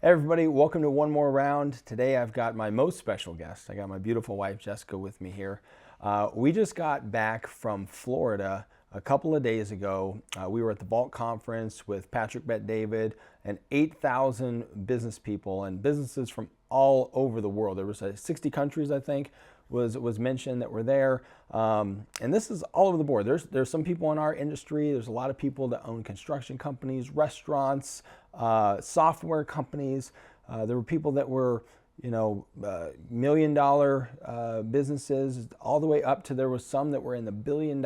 Hey everybody, welcome to one more round. Today I've got my most special guest. I got my beautiful wife Jessica with me here. We just got back from Florida a couple of days ago. We were at the Vault conference with Patrick Bet-David and 8,000 business people and businesses from all over the world. There was 60 countries, I think, was mentioned that were there. And this is all over the board. There's some people in our industry. There's a lot of people that own construction companies, restaurants, software companies. There were people that were, $1 million businesses, all the way up to there was some that were in the $1 billion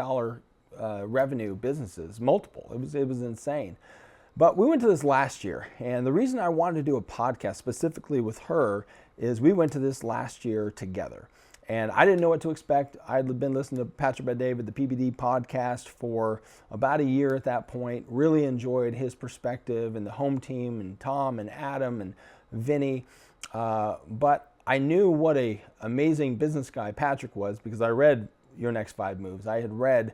revenue businesses, multiple. It was insane. But we went to this last year, and the reason I wanted to do a podcast specifically with her is we went to this last year together. And I didn't know what to expect. I'd been listening to Patrick Bet-David, the PBD podcast, for about a year at that point. Really enjoyed his perspective and the home team and Tom and Adam and Vinny. But I knew what an amazing business guy Patrick was because I read Your Next 5 Moves. I had read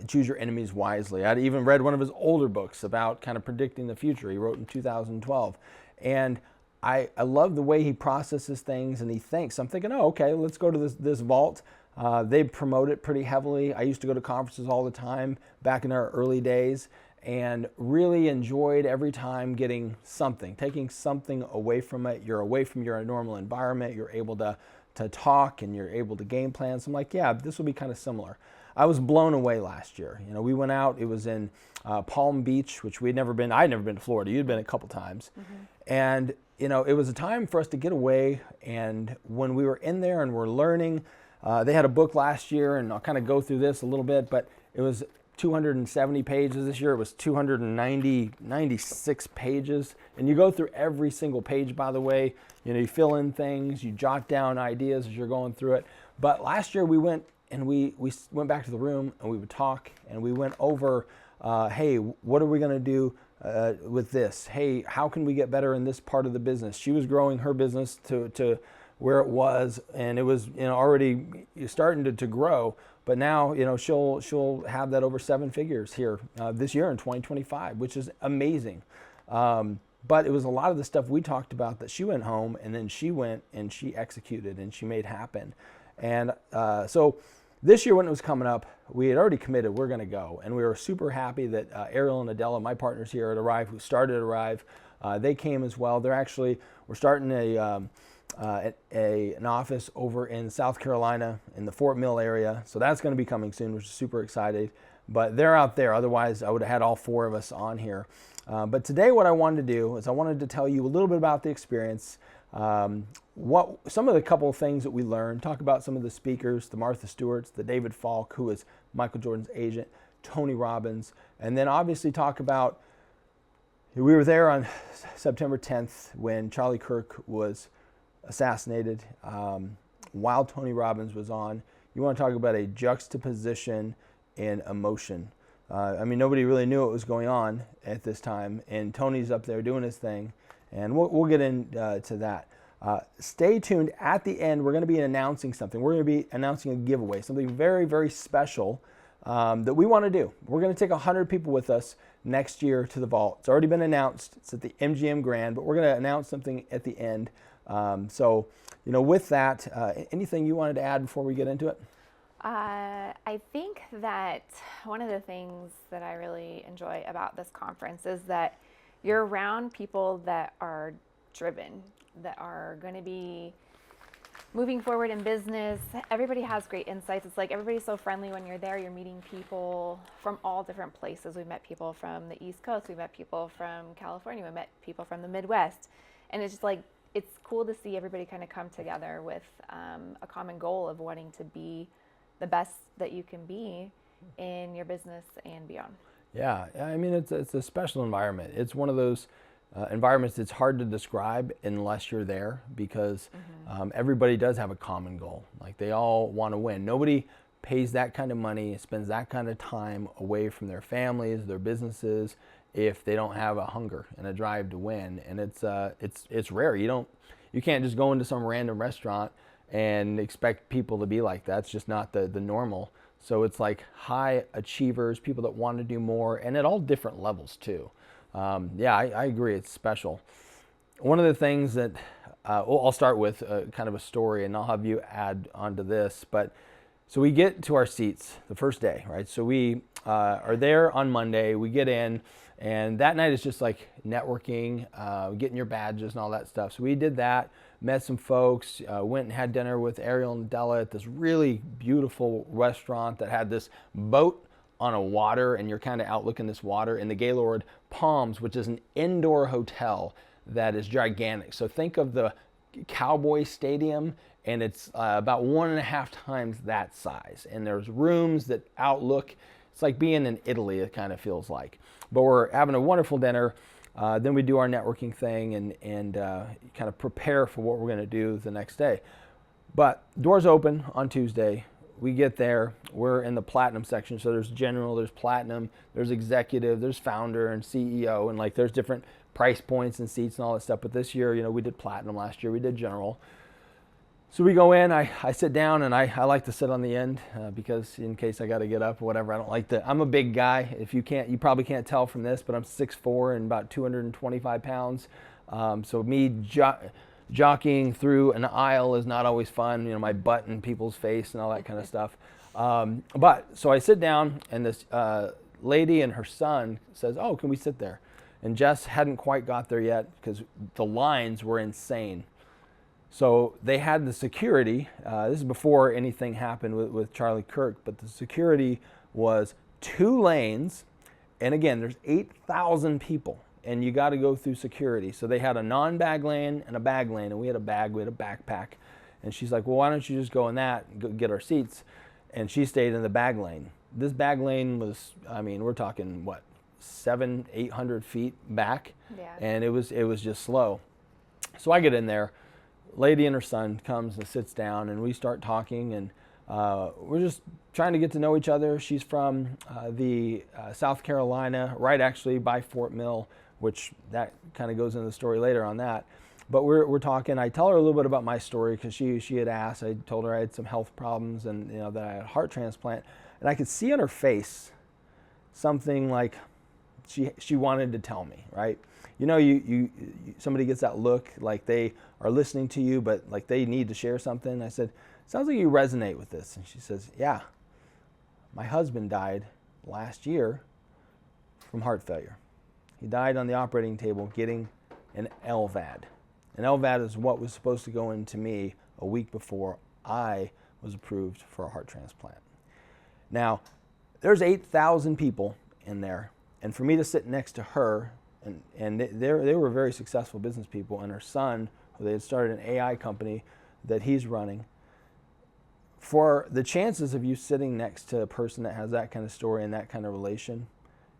Choose Your Enemies Wisely. I'd even read one of his older books about kind of predicting the future. He wrote in 2012. And I love the way he processes things and he thinks. I'm thinking, oh, okay, let's go to this Vault. They promote it pretty heavily. I used to go to conferences all the time back in our early days and really enjoyed every time getting something, taking something away from it. You're away from your normal environment. You're able to talk and you're able to game plan. So I'm like, yeah, this will be kind of similar. I was blown away last year. We went out. It was in Palm Beach, which we'd never been. I'd never been to Florida. You'd been a couple times. Mm-hmm. And it was a time for us to get away, and when we were in there and we're learning, they had a book last year, and I'll kind of go through this a little bit, but it was 270 pages this year. It was 96 pages, and you go through every single page, by the way. You fill in things, you jot down ideas as you're going through it. But last year we went and we went back to the room, and we would talk, and we went over, hey, what are we going to do with this? Hey, how can we get better in this part of the business? She was growing her business to where it was, and it was already starting to grow. But now she'll have that over 7 figures here this year in 2025, which is amazing. But it was a lot of the stuff we talked about that she went home and then she went and she executed and she made happen. And so this year when it was coming up, we had already committed we're going to go. And we were super happy that Ariel and Adela, my partners here at Arrive, who started Arrive, they came as well. We're starting an office over in South Carolina in the Fort Mill area. So that's going to be coming soon, which is super excited. But they're out there. Otherwise, I would have had all 4 of us on here. But today what I wanted to do is I wanted to tell you a little bit about the experience, some of the couple of things that we learned, talk about some of the speakers, the Martha Stewarts, the David Faulk, who is Michael Jordan's agent, Tony Robbins, and then obviously talk about, we were there on September 10th when Charlie Kirk was assassinated, while Tony Robbins was on. You want to talk about a juxtaposition in emotion. Nobody really knew what was going on at this time, and Tony's up there doing his thing, and we'll get into that. Stay tuned. At the end, we're going to be announcing something. We're going to be announcing a giveaway, something very, very special that we want to do. We're going to take 100 people with us next year to the Vault. It's already been announced. It's at the MGM Grand, but we're going to announce something at the end. With that, anything you wanted to add before we get into it? I think that one of the things that I really enjoy about this conference is that you're around people that are driven, that are going to be moving forward in business. Everybody has great insights. It's like everybody's so friendly when you're there. You're meeting people from all different places. We've met people from the East Coast. We've met people from California. We met people from the Midwest. And it's just like, it's cool to see everybody kind of come together with a common goal of wanting to be the best that you can be in your business and beyond. Yeah, it's a special environment. It's one of those environments that's hard to describe unless you're there because everybody does have a common goal. Like they all want to win. Nobody pays that kind of money, spends that kind of time away from their families, their businesses, if they don't have a hunger and a drive to win. And it's rare. You can't just go into some random restaurant and expect people to be like that. It's just not the normal. So it's like high achievers, people that want to do more, and at all different levels too. Yeah, I agree. It's special. One of the things that I'll start with kind of a story, and I'll have you add onto this. But so we get to our seats the first day, right? So we are there on Monday. We get in, and that night is just like networking, getting your badges and all that stuff. So we did that, met some folks, went and had dinner with Ariel and Della at this really beautiful restaurant that had this boat on a water, and you're kind of out looking this water in the Gaylord Palms, which is an indoor hotel that is gigantic. So think of the Cowboy Stadium, and it's about 1.5 times that size. And there's rooms that outlook, it's like being in Italy, it kind of feels like. But we're having a wonderful dinner. Then we do our networking thing and kind of prepare for what we're going to do the next day. But doors open on Tuesday. We get there, we're in the platinum section. So there's general, there's platinum, there's executive, there's founder and CEO, and like there's different price points and seats and all that stuff. But this year, you know, we did platinum. Last year we did general. So we go in, I sit down, and I like to sit on the end because in case I got to get up or whatever, I don't like to. I'm a big guy. If you probably can't tell from this, but I'm 6'4" and about 225 pounds. So me jockeying through an aisle is not always fun. You know, my butt in people's face and all that kind of stuff. But so I sit down, and this lady and her son says, "Oh, can we sit there?" And Jess hadn't quite got there yet because the lines were insane. So they had the security. This is before anything happened with Charlie Kirk, but the security was 2 lanes. And again, there's 8,000 people, and you got to go through security. So they had a non-bag lane and a bag lane, and we had a bag, we had a backpack. And she's like, "Well, why don't you just go in that and go get our seats?" And she stayed in the bag lane. This bag lane was, I mean, we're talking, what, 700-800 feet back? Yeah. And it was just slow. So I get in there. Lady and her son comes and sits down, and we start talking, and we're just trying to get to know each other. She's from the South Carolina, right actually by Fort Mill, which that kind of goes into the story later on that. But we're talking. I tell her a little bit about my story because she had asked. I told her I had some health problems and that I had a heart transplant, and I could see on her face something like she wanted to tell me, right? You somebody gets that look like they are listening to you, but like they need to share something. I said, "Sounds like you resonate with this." And she says, "Yeah, my husband died last year from heart failure. He died on the operating table getting an LVAD. An LVAD is what was supposed to go into me a week before I was approved for a heart transplant." Now, there's 8,000 people in there, and for me to sit next to her, and they were very successful business people, and her son, who they had started an AI company that he's running. For the chances of you sitting next to a person that has that kind of story and that kind of relation,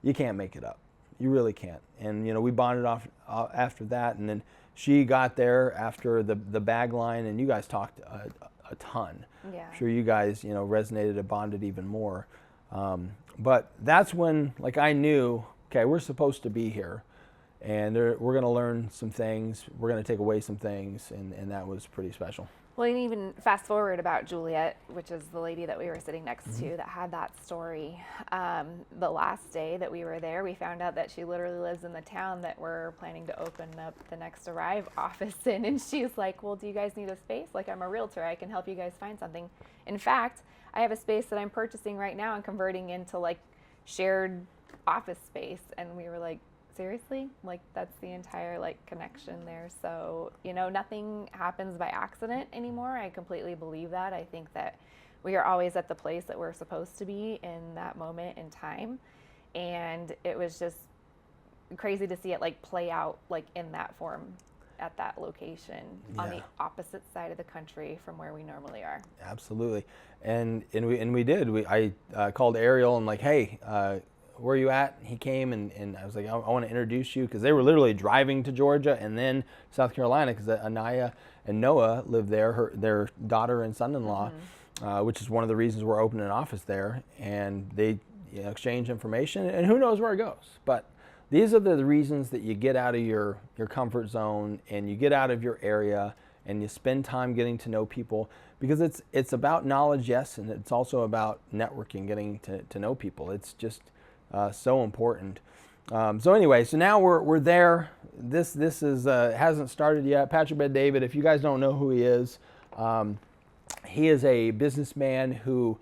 you can't make it up. You really can't. And we bonded off after that, and then she got there after the bag line, and you guys talked a ton. Yeah. I'm sure you guys resonated and bonded even more. But that's when I knew, okay, we're supposed to be here. And we're going to learn some things. We're going to take away some things, and that was pretty special. Well, and even fast forward about Juliet, which is the lady that we were sitting next to that had that story. The last day that we were there, we found out that she literally lives in the town that we're planning to open up the Next Arrive office in. And she's like, "Well, do you guys need a space? Like, I'm a realtor. I can help you guys find something. In fact, I have a space that I'm purchasing right now and converting into shared office space." And we were like, seriously? That's the entire connection there. So, nothing happens by accident anymore. I completely believe that. I think that we are always at the place that we're supposed to be in that moment in time. And it was just crazy to see it play out in that form at that location on the opposite side of the country from where we normally are. Absolutely. And we did. I called Ariel and hey, where are you at? He came and I was like, I want to introduce you, because they were literally driving to Georgia and then South Carolina, because Anaya and Noah live there, their daughter and son-in-law, which is one of the reasons we're opening an office there. And they exchange information, and who knows where it goes. But these are the reasons that you get out of your comfort zone, and you get out of your area, and you spend time getting to know people, because it's about knowledge, yes, and it's also about networking, getting to know people. It's just so important. So anyway, so now we're there. This is hasn't started yet. Patrick Bet-David, if you guys don't know who he is a businessman who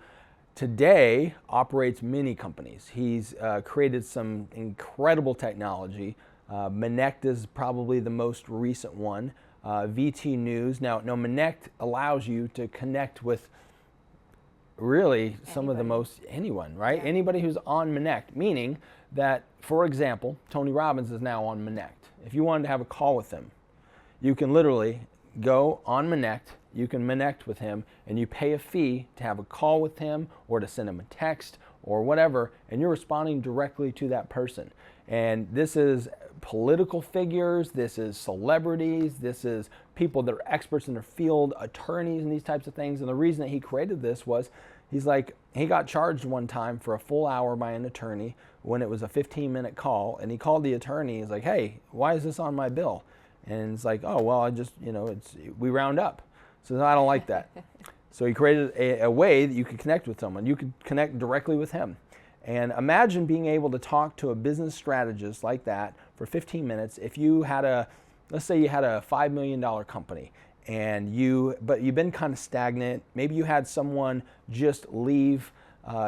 today operates many companies. He's created some incredible technology. Minect is probably the most recent one. VT News. Now, Minect allows you to connect with really some of the most anyone, right? Yeah. Anybody who's on Minect, meaning that, for example, Tony Robbins is now on Minect. If you wanted to have a call with him, you can literally go on Minect, you can Minect with him, and you pay a fee to have a call with him or to send him a text or whatever, and you're responding directly to that person. And this is political figures, this is celebrities, this is people that are experts in their field, attorneys and these types of things. And the reason that he created this was he got charged one time for a full hour by an attorney when it was a 15-minute call, and he called the attorney. He's like, "Hey, why is this on my bill?" And it's like, "Oh, well, I just, we round up." So I don't like that. So he created a way that you could connect with someone. You could connect directly with him. And imagine being able to talk to a business strategist like that for 15 minutes. If you had let's say you had a $5 million company, but you've been kind of stagnant. Maybe you had someone just leave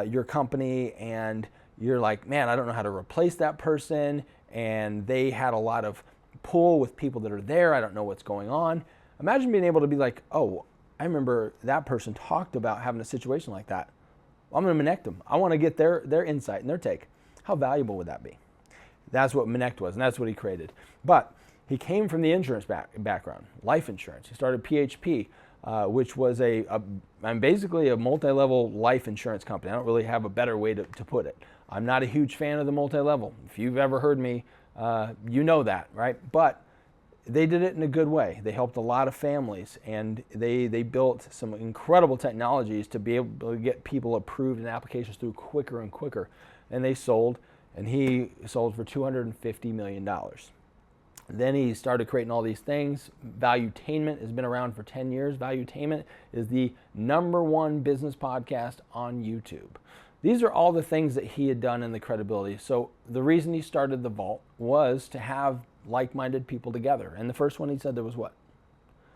your company and you're like, "Man, I don't know how to replace that person." And they had a lot of pull with people that are there. I don't know what's going on. Imagine being able to be like, "Oh, I remember that person talked about having a situation like that. I'm going to Minect them. I want to get their insight and their take." How valuable would that be? That's what Minect was, and that's what he created. But he came from the insurance background, life insurance. He started PHP, which was basically a multi-level life insurance company. I don't really have a better way to put it. I'm not a huge fan of the multi-level. If you've ever heard me, you know that, right? But they did it in a good way. They helped a lot of families, and they built some incredible technologies to be able to get people approved in applications through quicker and quicker. And they sold, and he sold for $250 million. Then he started creating all these things. Valuetainment has been around for 10 years. Valuetainment is the #1 business podcast on YouTube. These are all the things that he had done in the credibility. So the reason he started the Vault was to have like-minded people together. And the first one he said there was what?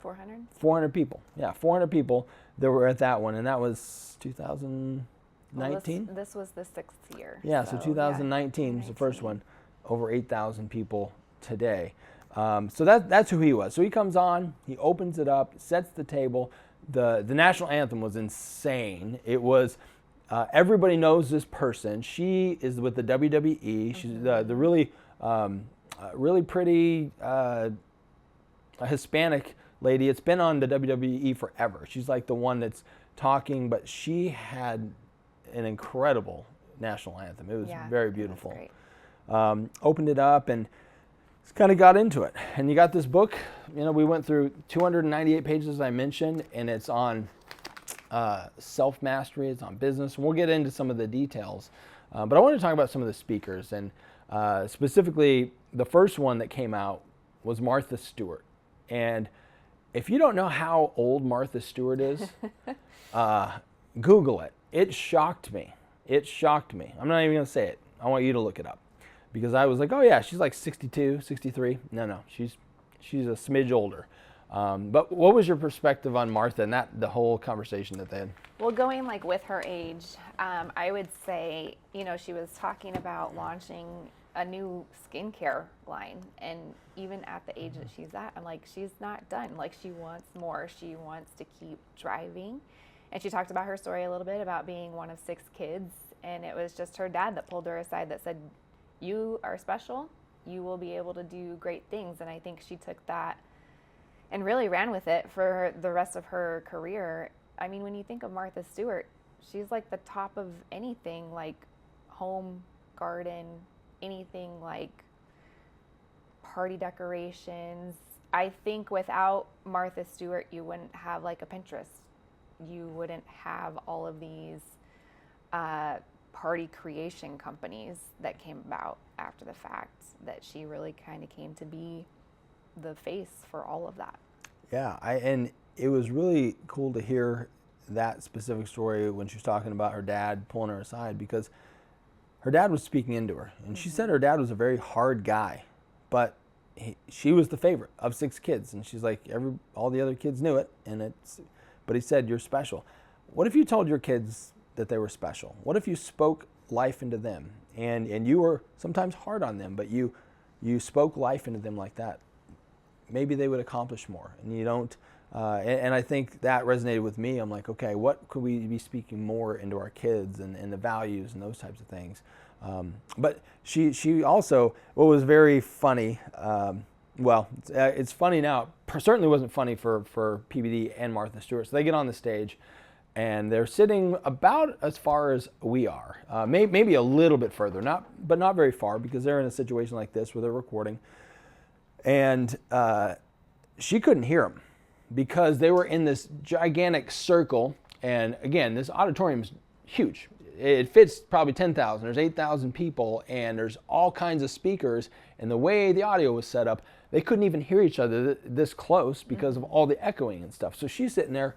400? 400 people. Yeah, 400 people that were at that one. And that was 2019? Well, this was the 6th year. Yeah, so 2019 was the first one. Over 8,000 people today. So that's who he was. So he comes on, he opens it up, sets the table. The national anthem was insane. It was, everybody knows this person. She is with the WWE. She's the really pretty Hispanic lady. It's been on the WWE forever. She's like the one that's talking, but she had an incredible national anthem. It was very beautiful. Opened it up and kind of got into it. And you got this book. We went through 298 pages, as I mentioned, and it's on self-mastery. It's on business. And we'll get into some of the details. But I want to talk about some of the speakers. And specifically, the first one that came out was Martha Stewart. And if you don't know how old Martha Stewart is, Google it. It shocked me. It shocked me. I'm not even going to say it. I want you to look it up. Because I was like, "Oh yeah, she's like 62, 63. No, she's a smidge older." But what was your perspective on Martha and the whole conversation that they had? Well, going like with her age, I would say, she was talking about launching a new skincare line, and even at the age that she's at, I'm like, she's not done. Like, she wants more. She wants to keep driving. And she talked about her story a little bit about being one of 6 kids, and it was just her dad that pulled her aside that said, "You are special. You will be able to do great things." And I think she took that and really ran with it for the rest of her career. I mean, when you think of Martha Stewart, she's like the top of anything, like home, garden, anything like party decorations. I think without Martha Stewart, you wouldn't have like a Pinterest. You wouldn't have all of these party creation companies that came about after the fact, that she really kind of came to be the face for all of that. Yeah, and it was really cool to hear that specific story when she was talking about her dad pulling her aside, because her dad was speaking into her. And she said her dad was a very hard guy, but she was the favorite of 6 kids. And she's like, all the other kids knew it. But he said, you're special. What if you told your kids that they were special? What if you spoke life into them? And you were sometimes hard on them, but you spoke life into them like that. Maybe they would accomplish more. And you don't, and I think that resonated with me. I'm like, okay, what could we be speaking more into our kids and the values and those types of things? But she also, what was very funny, it's funny now. Certainly wasn't funny for PBD and Martha Stewart. So they get on the stage, and they're sitting about as far as we are, maybe a little bit further, but not very far, because they're in a situation like this where they're recording, and she couldn't hear them because they were in this gigantic circle. And again, this auditorium is huge. It fits probably 10,000. There's 8,000 people, and there's all kinds of speakers. And the way the audio was set up, they couldn't even hear each other this close because of all the echoing and stuff. So she's sitting there,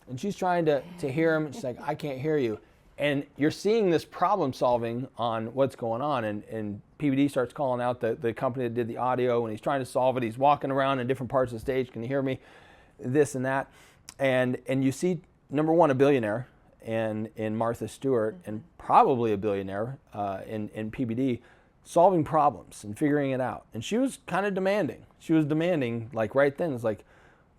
and she's trying to hear him. And she's like, I can't hear you. And you're seeing this problem solving on what's going on. And PBD starts calling out the company that did the audio, and he's trying to solve it. He's walking around in different parts of the stage. Can you hear me? This and that. And you see, number one, a billionaire in Martha Stewart, and probably a billionaire in PBD, solving problems and figuring it out. And she was kind of demanding. She was demanding, like right then, it's like,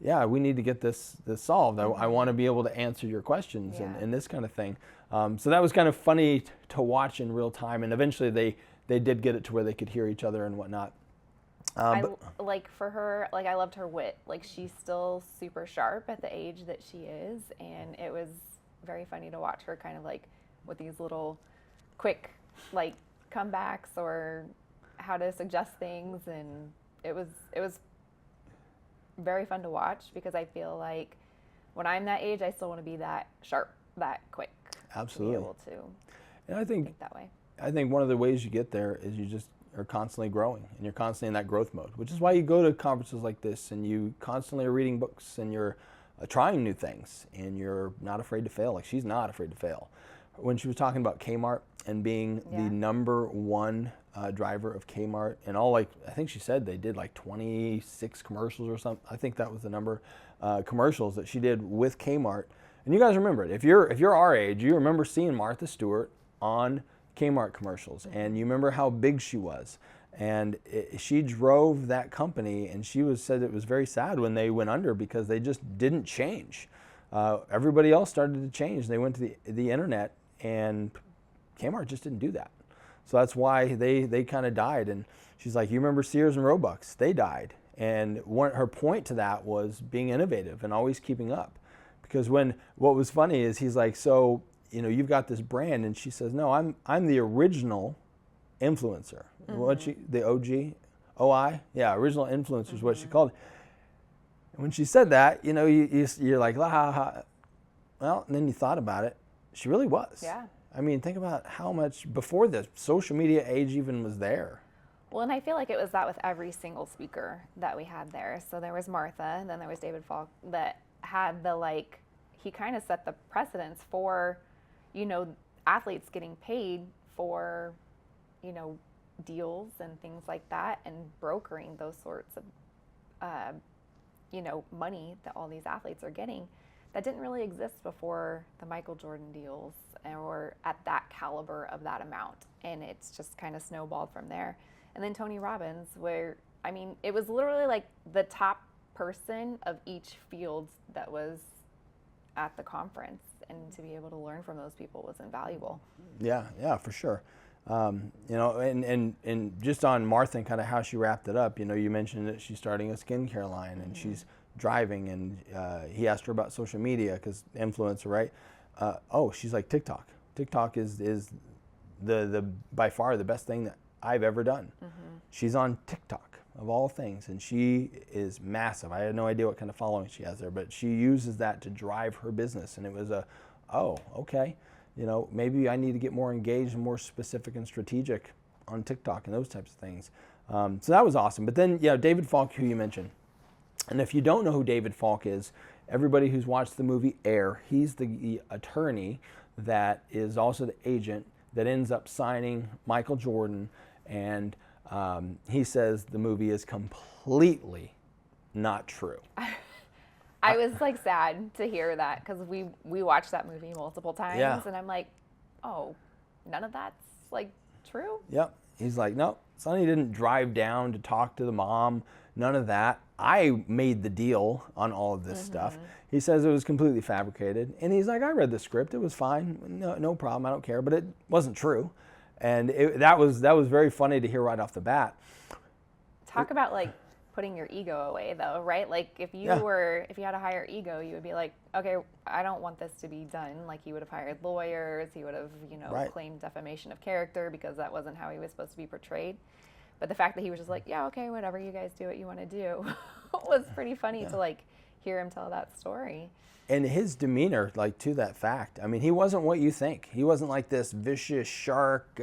yeah, we need to get this solved. I want to be able to answer your questions and this kind of thing. So that was kind of funny to watch in real time. And eventually they did get it to where they could hear each other and whatnot. For her, I loved her wit. She's still super sharp at the age that she is. And it was very funny to watch her kind of with these little quick comebacks or how to suggest things. And it was very fun to watch, because I feel like when I'm that age, I still want to be that sharp, that quick. Absolutely. To be able to and I think that way. I think one of the ways you get there is you just are constantly growing, and you're constantly in that growth mode, which is why you go to conferences like this, and you constantly are reading books, and you're trying new things, and you're not afraid to fail. She's not afraid to fail. When she was talking about Kmart and being the number one driver of Kmart, and I think she said they did 26 commercials or something. I think that was the number, commercials that she did with Kmart. And you guys remember it. If you're our age, you remember seeing Martha Stewart on Kmart commercials, and you remember how big she was. And she drove that company, and she said it was very sad when they went under, because they just didn't change. Everybody else started to change. They went to the internet, and Kmart just didn't do that. So that's why they kind of died. And she's like, you remember Sears and Roebuck? They died. And her point to that was being innovative and always keeping up. Because what was funny is he's like, so, you've got this brand, and she says, no, I'm the original influencer. The OI? Yeah, original influencer is what she called it. And when she said that, you're like, la, ha, ha. Well, and then you thought about it. She really was. Yeah. I mean, think about how much before the social media age even was there. Well, and I feel like it was that with every single speaker that we had there. So there was Martha, and then there was David Faulk that had he kind of set the precedence for, athletes getting paid for, deals and things like that, and brokering those sorts of, money that all these athletes are getting. That didn't really exist before the Michael Jordan deals, or at that caliber of that amount. And it's just kind of snowballed from there. And then Tony Robbins, where, it was literally the top person of each field that was at the conference. And to be able to learn from those people was invaluable. Yeah, for sure. And just on Martha and kind of how she wrapped it up, you mentioned that she's starting a skincare line, and she's driving, and he asked her about social media, because influencer, right? She's like, TikTok. TikTok is the by far the best thing that I've ever done. She's on TikTok, of all things, and she is massive. I had no idea what kind of following she has there, but she uses that to drive her business, and it was okay. Maybe I need to get more engaged and more specific and strategic on TikTok and those types of things. So that was awesome. But then, David Faulk, who you mentioned. And if you don't know who David Faulk is, everybody who's watched the movie Air, he's the attorney that is also the agent that ends up signing Michael Jordan, and he says the movie is completely not true. I was like sad to hear that because we watched that movie multiple times, Yeah. and I'm like, oh, none of that's like true. Yep. He's like, no, Sonny didn't drive down to talk to the mom. None of that. I made the deal on all of this stuff. He says it was completely fabricated. And he's like, I read the script. It was fine. No problem. I don't care. But it wasn't true. And that was very funny to hear right off the bat. Talk about like putting your ego away though, right? Like if you had a higher ego, you would be like, okay, I don't want this to be done. Like he would have hired lawyers. He would have, Right. claimed defamation of character because that wasn't how he was supposed to be portrayed. But the fact that he was just like, yeah, okay, whatever, you guys do what you want to do was pretty funny to like hear him tell that story. And his demeanor, like, to that fact, I mean, he wasn't what you think. He wasn't like this vicious shark,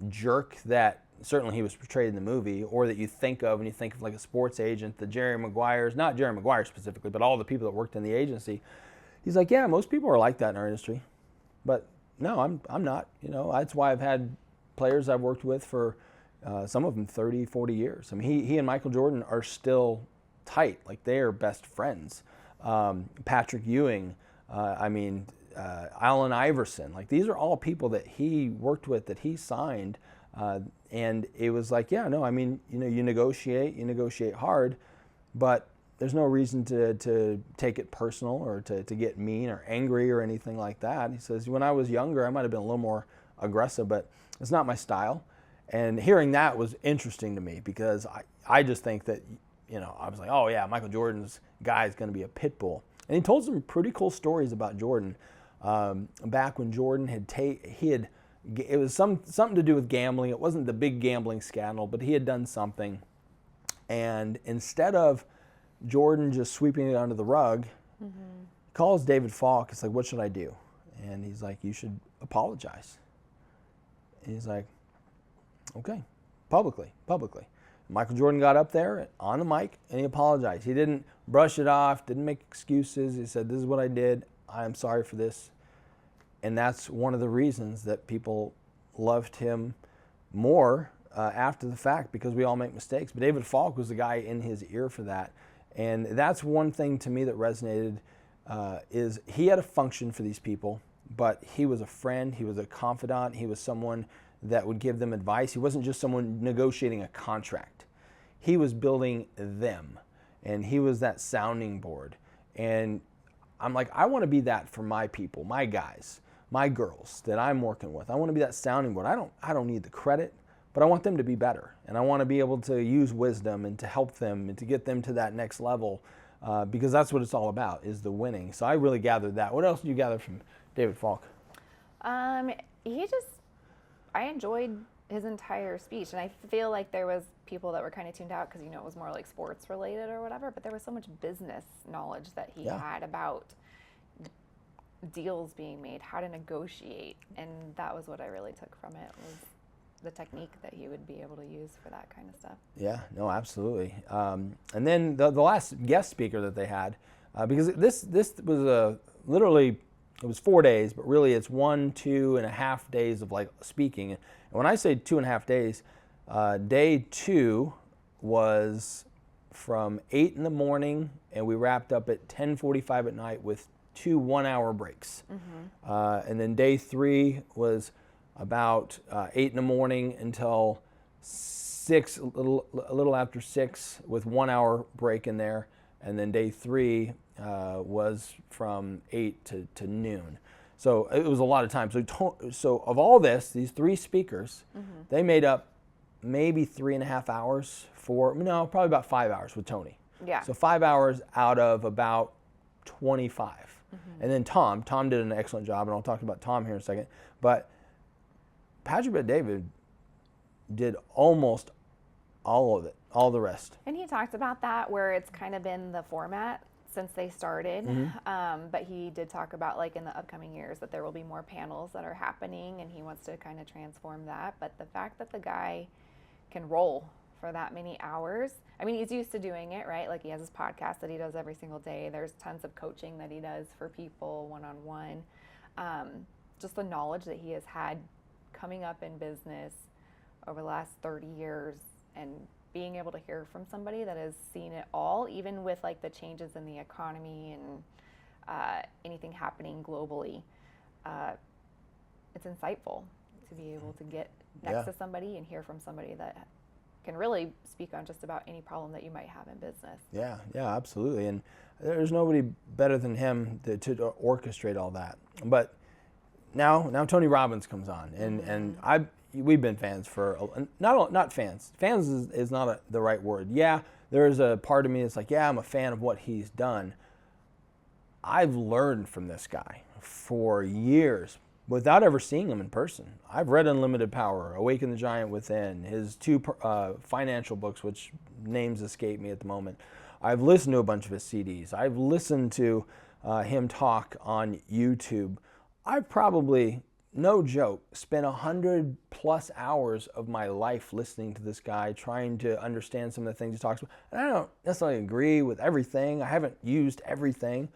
jerk that certainly he was portrayed in the movie, or that you think of when you think of like a sports agent, the Jerry Maguires, not Jerry Maguire specifically, but all the people that worked in the agency. He's like, yeah, most people are like that in our industry. But no, I'm not. That's why I've had players I've worked with for some of them 30, 40 years. I mean, he and Michael Jordan are still tight. Like, they are best friends. Patrick Ewing, Allen Iverson. Like, these are all people that he worked with, that he signed. And it was like, yeah, no, I mean, you negotiate hard, but there's no reason to take it personal or to get mean or angry or anything like that. He says, when I was younger, I might have been a little more aggressive, but it's not my style. And hearing that was interesting to me, because I just think that, I was like, oh yeah, Michael Jordan's guy is going to be a pit bull. And he told some pretty cool stories about Jordan. Back when Jordan it was something to do with gambling. It wasn't the big gambling scandal, but he had done something. And instead of Jordan just sweeping it under the rug, he calls David Faulk. It's like, what should I do? And he's like, you should apologize. And he's like, okay, publicly. Michael Jordan got up there on the mic and he apologized. He didn't brush it off, didn't make excuses. He said, this is what I did. I am sorry for this. And that's one of the reasons that people loved him more after the fact, because we all make mistakes. But David Faulk was the guy in his ear for that. And that's one thing to me that resonated, is he had a function for these people, but he was a friend, he was a confidant, he was someone that would give them advice. He wasn't just someone negotiating a contract. He was building them, and he was that sounding board. And I'm like, I want to be that for my people, my guys, my girls that I'm working with. I want to be that sounding board. I don't need the credit, but I want them to be better. And I want to be able to use wisdom and to help them and to get them to that next level, because that's what it's all about, is the winning. So I really gathered that. What else did you gather from David Faulk? I enjoyed his entire speech, and I feel like there was people that were kind of tuned out because, it was more like sports related or whatever, but there was so much business knowledge that he had about deals being made, how to negotiate, and that was what I really took from it, was the technique that he would be able to use for that kind of stuff. Yeah, no, absolutely. And then the last guest speaker that they had, because this was literally, it was 4 days, but really it's 2.5 days of like speaking. And when I say 2.5 days, day 2 was from 8 in the morning, and we wrapped up at 10:45 at night with 2 1-hour breaks. And then day 3 was about 8 in the morning until 6, a little after 6, with 1 hour break in there. And then day 3 was from 8 to noon. So it was a lot of time. So of all this, these 3 speakers, they made up maybe 3.5 hours probably about 5 hours with Tony. Yeah. So 5 hours out of about 25. And then Tom did an excellent job, and I'll talk about Tom here in a second. But Patrick Bet David did almost all of it, all the rest. And he talked about that, where it's kind of been the format since they started. But he did talk about, like, in the upcoming years that there will be more panels that are happening, and he wants to kind of transform that. But the fact that the guy can roll for that many hours, I mean, he's used to doing it, right? Like, he has his podcast that he does every single day. There's tons of coaching that he does for people one-on-one. just the knowledge that he has had coming up in business over the last 30 years, and being able to hear from somebody that has seen it all, even with like the changes in the economy and anything happening globally. It's insightful to be able to get next to somebody and hear from somebody that can really speak on just about any problem that you might have in business. Yeah, absolutely. And there's nobody better than him to orchestrate all that. But now Tony Robbins comes on, and we've been fans for not fans. Fans is not the right word. Yeah, there is a part of me that's like, yeah, I'm a fan of what he's done. I've learned from this guy for years without ever seeing him in person. I've read Unlimited Power, Awaken the Giant Within, his 2 financial books, which names escape me at the moment. I've listened to a bunch of his CDs. I've listened to him talk on YouTube. I've probably, no joke, spent 100+ hours of my life listening to this guy, trying to understand some of the things he talks about. And I don't necessarily agree with everything. I haven't used everything.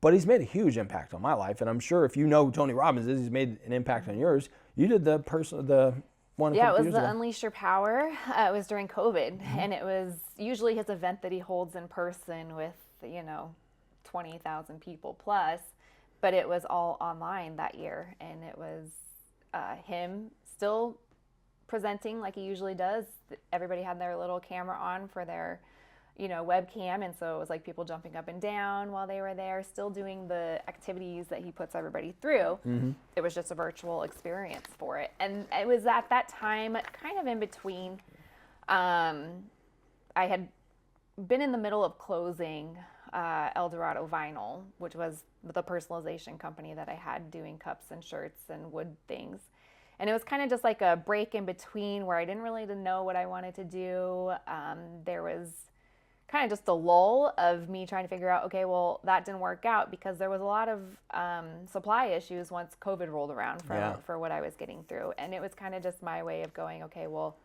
But he's made a huge impact on my life, and I'm sure if you know who Tony Robbins is, he's made an impact on yours. You did the one. Yeah, it was the Unleash Your Power. It was during COVID, and it was usually his event that he holds in person with 20,000 people plus, but it was all online that year, and it was him still presenting like he usually does. Everybody had their little camera on for their webcam, and so it was like people jumping up and down while they were there, still doing the activities that he puts everybody through. It was just a virtual experience for it. And it was at that time, kind of in between, I had been in the middle of closing Eldorado Vinyl, which was the personalization company that I had doing cups and shirts and wood things. And it was kind of just like a break in between where I didn't really know what I wanted to do. There was kind of just a lull of me trying to figure out, okay, well, that didn't work out because there was a lot of supply issues once COVID rolled around for what I was getting through. And it was kind of just my way of going, okay, well,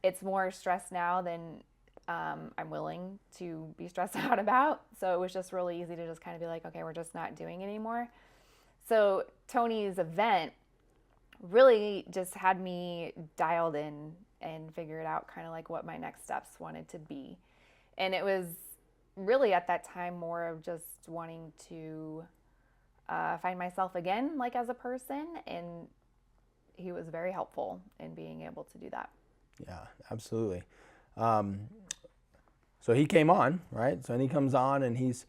it's more stress now than I'm willing to be stressed out about. So it was just really easy to just kind of be like, okay, we're just not doing it anymore. So Tony's event really just had me dialed in and figured out kind of like what my next steps wanted to be. And it was really at that time more of just wanting to find myself again, like as a person. And he was very helpful in being able to do that. Yeah, absolutely. So he came on, right? So and he comes on and he's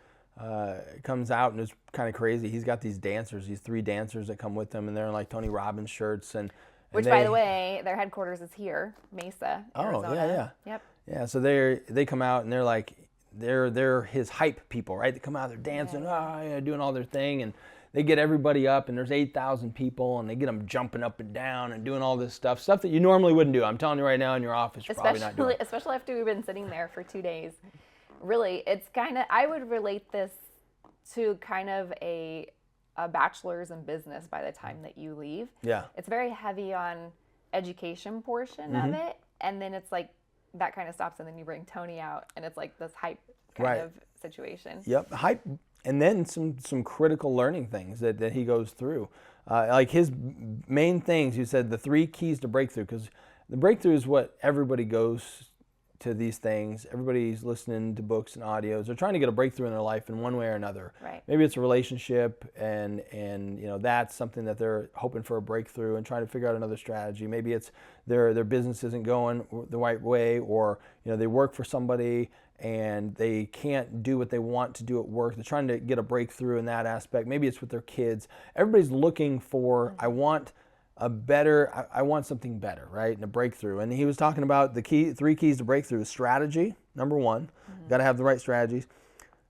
comes out and it's kind of crazy. He's got these 3 dancers that come with him, and they're in like Tony Robbins shirts which, by the way, their headquarters is here, Mesa, Arizona. Oh, yeah. Yep. Yeah, so they come out and they're like, they're his hype people, right? They come out, they're dancing, doing all their thing, and they get everybody up, and there's 8,000 people, and they get them jumping up and down and doing all this stuff that you normally wouldn't do. I'm telling you right now, in your office, you're probably not doing. Especially after we've been sitting there for 2 days. Really, it's kind of, I would relate this to kind of a bachelor's in business by the time that you leave. Yeah. It's very heavy on education portion of it, and then it's like that kind of stops, and then you bring Tony out, and it's like this hype kind of situation. Yep, hype, and then some critical learning things that he goes through. Like his main things, you said the 3 keys to breakthrough, because the breakthrough is what everybody goes to these things. Everybody's listening to books and audios. They're trying to get a breakthrough in their life in one way or another. Right. Maybe it's a relationship, and that's something that they're hoping for a breakthrough and trying to figure out another strategy. Maybe it's their business isn't going the right way, or they work for somebody and they can't do what they want to do at work. They're trying to get a breakthrough in that aspect. Maybe it's with their kids. Everybody's looking for, I want something better, right? And a breakthrough. And he was talking about the 3 keys to breakthrough. Strategy, number 1. Got to have the right strategies.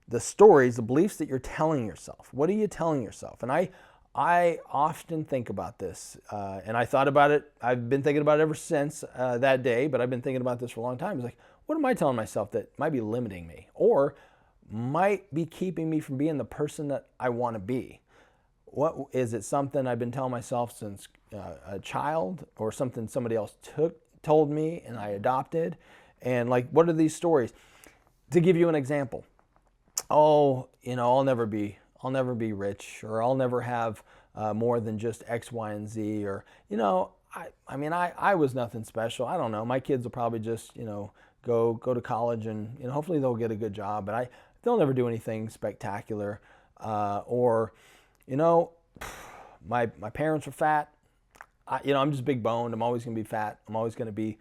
The stories, the beliefs that you're telling yourself. What are you telling yourself? And I often think about this, and I thought about it. I've been thinking about it ever since that day, but I've been thinking about this for a long time. It's like, what am I telling myself that might be limiting me or might be keeping me from being the person that I want to be? What is it? Something I've been telling myself since a child, or something somebody else told me and I adopted? And like, what are these stories? To give you an example, I'll never be rich, or I'll never have more than just X, Y, and Z. Or, I mean, I was nothing special. I don't know. My kids will probably just, go to college and, hopefully they'll get a good job. But they'll never do anything spectacular. Or, my parents were fat. I'm just big boned. I'm always going to be fat. I'm always going to be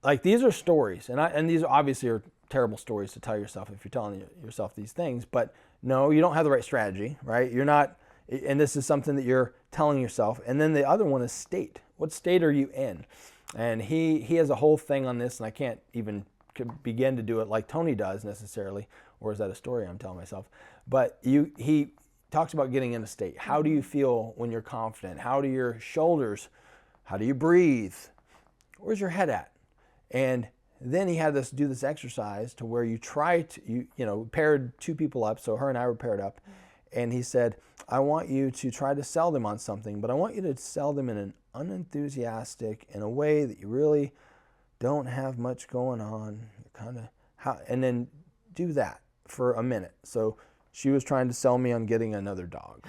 like, these are stories. And these obviously are terrible stories to tell yourself if you're telling yourself these things. But no, you don't have the right strategy, right? You're not, and this is something that you're telling yourself. And then the other one is state. What state are you in? And he has a whole thing on this, and I can't even begin to do it like Tony does necessarily. Or is that a story I'm telling myself? But he talks about getting in a state. How do you feel when you're confident? How do your shoulders, how do you breathe? Where's your head at? And then he had us do this exercise to where you try to, paired two people up. So her and I were paired up. And he said, I want you to try to sell them on something, but I want you to sell them in an unenthusiastic, in a way that you really don't have much going on. And then do that for a minute. So she was trying to sell me on getting another dog.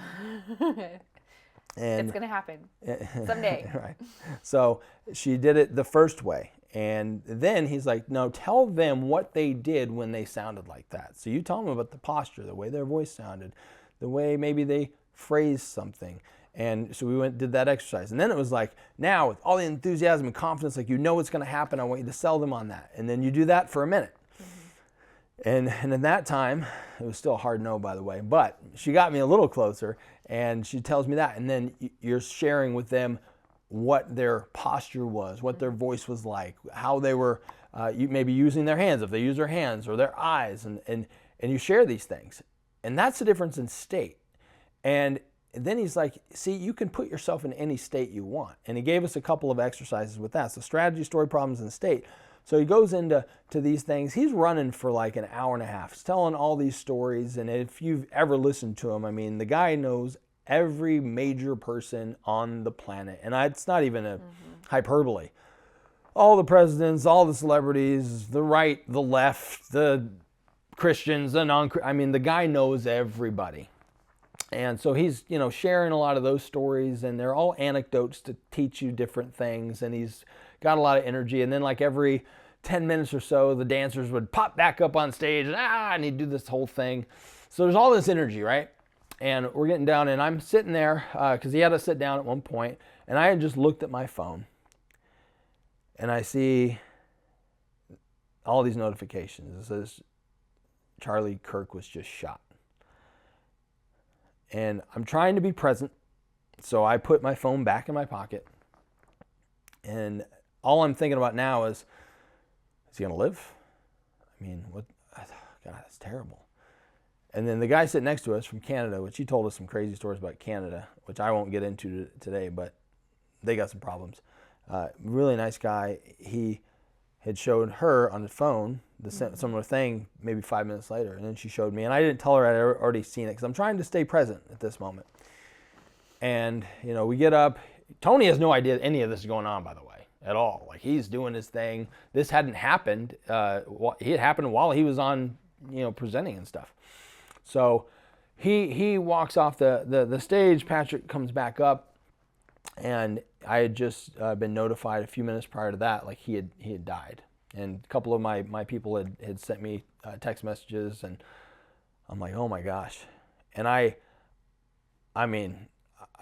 And it's going to happen someday. Right. So she did it the first way. And then he's like, no, tell them what they did when they sounded like that. So you tell them about the posture, the way their voice sounded, the way maybe they phrased something. And so we went and did that exercise. And then it was like, now with all the enthusiasm and confidence, like what's going to happen, I want you to sell them on that. And then you do that for a minute. And in that time, it was still a hard no, by the way, but she got me a little closer, and she tells me that. And then you're sharing with them what their posture was, what their voice was like, how they were maybe using their hands, if they use their hands, or their eyes, and you share these things. And that's the difference in state. And then he's like, see, you can put yourself in any state you want. And he gave us a couple of exercises with that. So strategy, story, problems, and state. So he goes into these things. He's running for like an hour and a half. He's telling all these stories. And if you've ever listened to him, I mean, the guy knows every major person on the planet. And it's not even a hyperbole. All the presidents, all the celebrities, the right, the left, the Christians, the non-Christians. I mean, the guy knows everybody. And so he's, sharing a lot of those stories, and they're all anecdotes to teach you different things. And he's got a lot of energy. And then like every 10 minutes or so, the dancers would pop back up on stage and he'd do this whole thing. So there's all this energy, right? And we're getting down, and I'm sitting there because he had us sit down at one point, and I had just looked at my phone, and I see all these notifications. It says Charlie Kirk was just shot. And I'm trying to be present, so I put my phone back in my pocket, and all I'm thinking about now is he going to live? I mean, what? God, that's terrible. And then the guy sitting next to us from Canada, which he told us some crazy stories about Canada, which I won't get into today, but they got some problems. Really nice guy. He had showed her on the phone the similar thing maybe 5 minutes later, and then she showed me, and I didn't tell her I'd already seen it because I'm trying to stay present at this moment. And we get up. Tony has no idea any of this is going on, by the way, at all. Like, he's doing his thing. This hadn't happened. It had happened while he was on, presenting and stuff. So he walks off the stage. Patrick comes back up, and I had just been notified a few minutes prior to that, like he had died. And a couple of my people had sent me text messages, and I'm like, oh my gosh. And I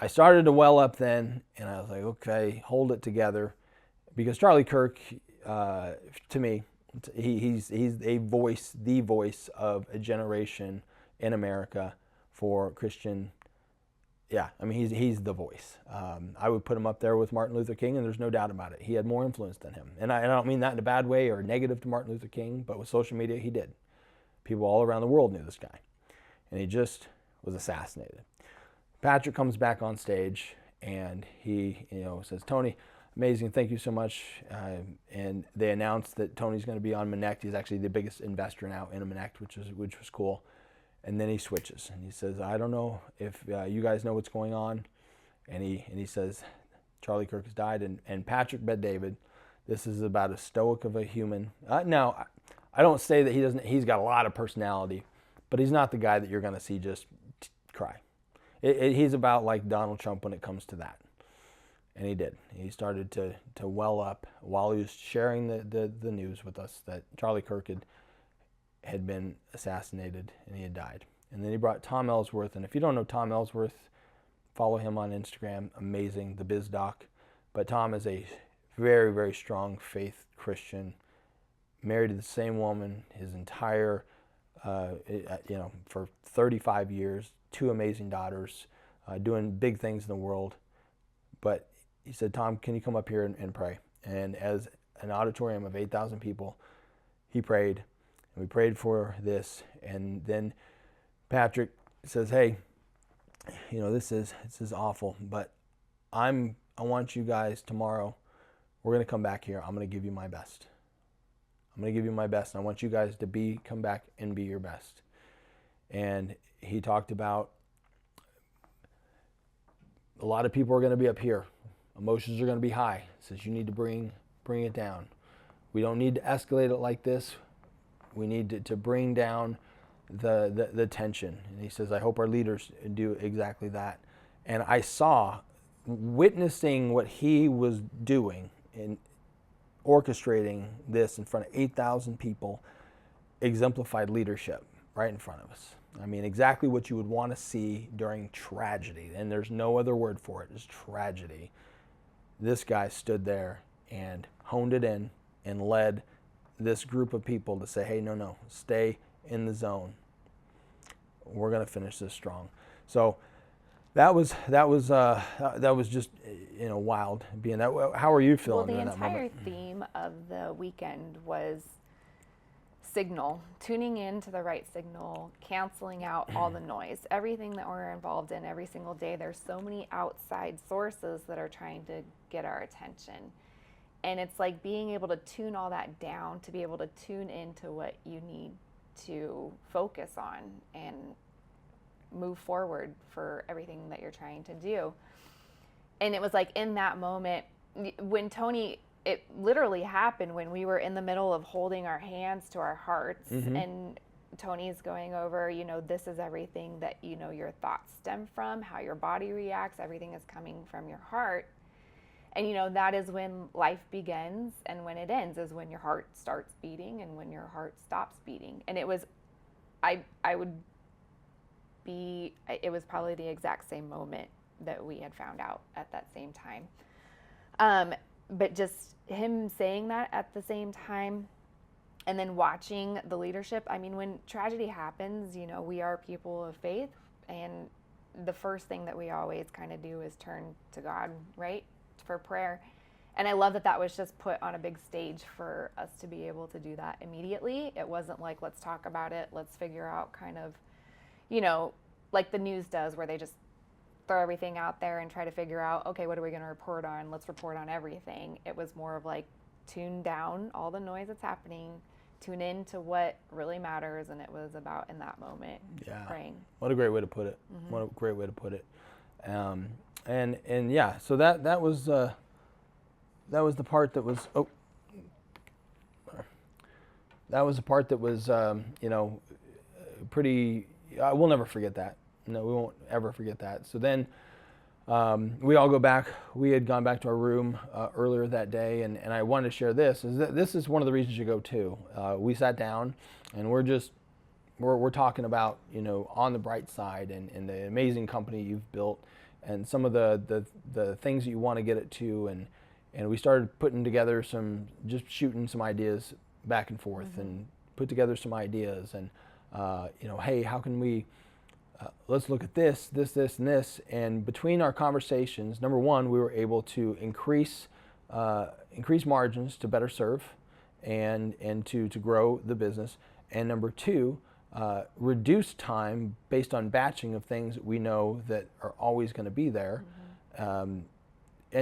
started to well up then, and I was like, okay, hold it together, because Charlie Kirk, to me, he's the voice of a generation in America for Christian. Yeah, I mean, he's the voice. I would put him up there with Martin Luther King, and there's no doubt about it. He had more influence than him. And I don't mean that in a bad way or negative to Martin Luther King, but with social media, he did. People all around the world knew this guy. And he just was assassinated. Patrick comes back on stage, and he says, Tony, amazing, thank you so much. And they announced that Tony's going to be on Minect. He's actually the biggest investor now in a Minect, which was cool. And then he switches, and he says, I don't know if you guys know what's going on. And he says, Charlie Kirk has died. And Patrick Bet-David, this is about as stoic of a human. Now, I don't say that he's got a lot of personality, but he's not the guy that you're going to see just cry. He's about like Donald Trump when it comes to that. And he did. He started to well up while he was sharing the news with us that Charlie Kirk had been assassinated and he had died. And then he brought Tom Ellsworth. And if you don't know Tom Ellsworth, follow him on Instagram. Amazing, the Biz Doc. But Tom is a very, very strong faith Christian, married to the same woman his entire, for 35 years, 2 amazing daughters, doing big things in the world. But he said, Tom, can you come up here and pray? And as an auditorium of 8,000 people, he prayed, and we prayed for this. And then Patrick says, hey, this is awful, but I want you guys tomorrow, we're going to come back here. I'm going to give you my best. I'm going to give you my best, and I want you guys to come back and be your best. And he talked about a lot of people are going to be up here. Emotions are going to be high. He says you need to bring it down. We don't need to escalate it like this. We need to bring down the tension. And he says, I hope our leaders do exactly that. And I saw, witnessing what he was doing and orchestrating this in front of 8,000 people, exemplified leadership right in front of us. I mean, exactly what you would want to see during tragedy. And there's no other word for it, it's tragedy. This guy stood there and honed it in and led this group of people to say, hey, no, stay in the zone. We're going to finish this strong. So that was just wild being that. How are you feeling? Well, the that entire moment? theme of the weekend was signal, tuning in to the right signal, canceling out all the noise, everything that we're involved in every single day. There's so many outside sources that are trying to get our attention. And it's like being able to tune all that down to be able to tune into what you need to focus on and move forward for everything that you're trying to do. And it was like in that moment when Tony, it literally happened when we were in the middle of holding our hands to our hearts, and Tony's going over, this is everything that, your thoughts stem from, how your body reacts, everything is coming from your heart. And, that is when life begins, and when it ends is when your heart starts beating and when your heart stops beating. And it was, it was probably the exact same moment that we had found out at that same time. But just him saying that at the same time and then watching the leadership. I mean, when tragedy happens, we are people of faith, and the first thing that we always kind of do is turn to God, right, for prayer. And I love that that was just put on a big stage for us to be able to do that immediately. It wasn't like, let's talk about it, let's figure out kind of, like the news does, where they just throw everything out there and try to figure out, okay, what are we going to report on? Let's report on everything. It was more of like, tune down all the noise that's happening, tune in to what really matters. And it was about in that moment, praying. What a great way to put it. What a great way to put it. And yeah, so that was the part that was, that was the part that was, pretty, we'll never forget that. No, we won't ever forget that. So then we all go back. We had gone back to our room earlier that day, and I wanted to share this. This is one of the reasons you go too. We sat down, and we're talking about, on the bright side and the amazing company you've built and some of the things that you want to get it to. And we started putting together just shooting some ideas back and forth and put together some ideas. And, hey, how can we... let's look at this, and this. And between our conversations, number one, we were able to increase margins to better serve and to grow the business. And number two, reduce time based on batching of things that we know that are always going to be there. And